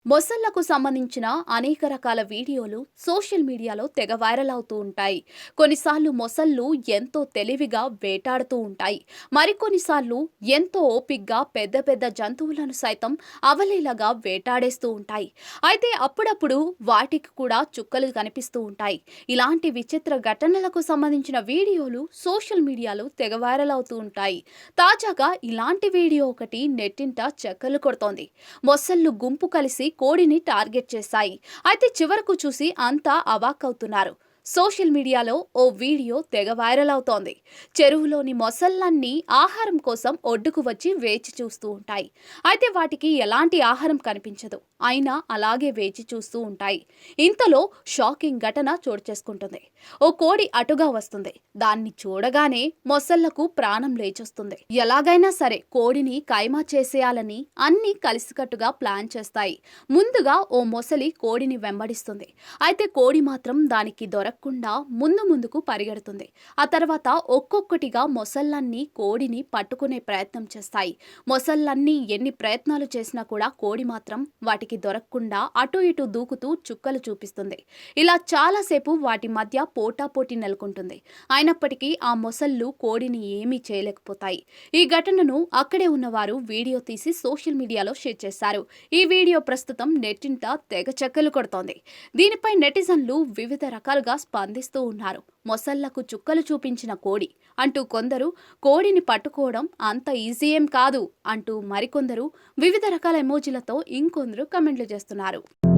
మొసళ్లకు సంబంధించిన అనేక రకాల వీడియోలు సోషల్ మీడియాలో తెగ వైరల్ అవుతూ ఉంటాయి. కొన్నిసార్లు మొసళ్ళు ఎంతో తెలివిగా వేటాడుతూ ఉంటాయి. మరికొన్నిసార్లు ఎంతో ఓపిగ్గా పెద్ద పెద్ద జంతువులను సైతం అవలీలగా వేటాడేస్తూ ఉంటాయి. అయితే అప్పుడప్పుడు వాటికి కూడా చుక్కలు కనిపిస్తూ ఉంటాయి. ఇలాంటి విచిత్ర ఘటనలకు సంబంధించిన వీడియోలు సోషల్ మీడియాలో తెగ వైరల్ అవుతూ ఉంటాయి. తాజాగా ఇలాంటి వీడియో ఒకటి నెట్టింట చక్కర్లు కొడుతోంది. మొసళ్ళు గుంపు కలిసి కోడిని టార్గెట్ చేశాయి. అయితే చివరకు చూసి అంతా అవాక్కవుతున్నారు. సోషల్ మీడియాలో ఓ వీడియో తెగ వైరల్ అవుతోంది. చెరువులోని మొసళ్ళన్నీ ఆహారం కోసం ఒడ్డుకు వచ్చి వేచి చూస్తూ ఉంటాయి. అయితే వాటికి ఎలాంటి ఆహారం కనిపించదు. అయినా అలాగే వేచి చూస్తూ ఉంటాయి. ఇంతలో షాకింగ్ ఘటన చోటు చేసుకుంటుంది. ఓ కోడి అటుగా వస్తుంది. దాన్ని చూడగానే మొసళ్లకు ప్రాణం లేచొస్తుంది. ఎలాగైనా సరే కోడిని కైమా చేసేయాలని అన్ని కలిసికట్టుగా ప్లాన్ చేస్తాయి. ముందుగా ఓ మొసలి కోడిని వెంబడిస్తుంది. అయితే కోడి మాత్రం దానికి దొరకకుండా ముందుకు పరిగెడుతుంది. ఆ తర్వాత ఒక్కొక్కటిగా మొసళ్ళన్నీ కోడిని పట్టుకునే ప్రయత్నం చేస్తాయి. మొసళ్ళన్నీ ఎన్ని ప్రయత్నాలు చేసినా కూడా కోడి మాత్రం వాటికి దొరకకుండా అటు ఇటు దూకుతూ చుక్కలు చూపిస్తుంది. ఇలా చాలాసేపు వాటి మధ్య పోటాపోటీ నెలకొంటుంది. అయినప్పటికీ ఆ మొసళ్ళు కోడిని ఏమీ చేయలేకపోతాయి. ఈ ఘటనను అక్కడే ఉన్నవారు వీడియో తీసి సోషల్ మీడియాలో షేర్ చేశారు. ఈ వీడియో ప్రస్తుతం నెట్టింట తెగ చక్కర్లు కొడుతోంది. దీనిపై నెటిజన్లు వివిధ రకాలుగా స్పందిస్తూ ఉన్నారు. మొసళ్లకు చుక్కలు చూపించిన కోడి అంటూ కొందరు, కోడిని పట్టుకోవడం అంత ఈజీ ఏం కాదు అంటూ మరికొందరు, వివిధ రకాల ఎమోజీలతో ఇంకొందరు కమెంట్లు చేస్తున్నారు.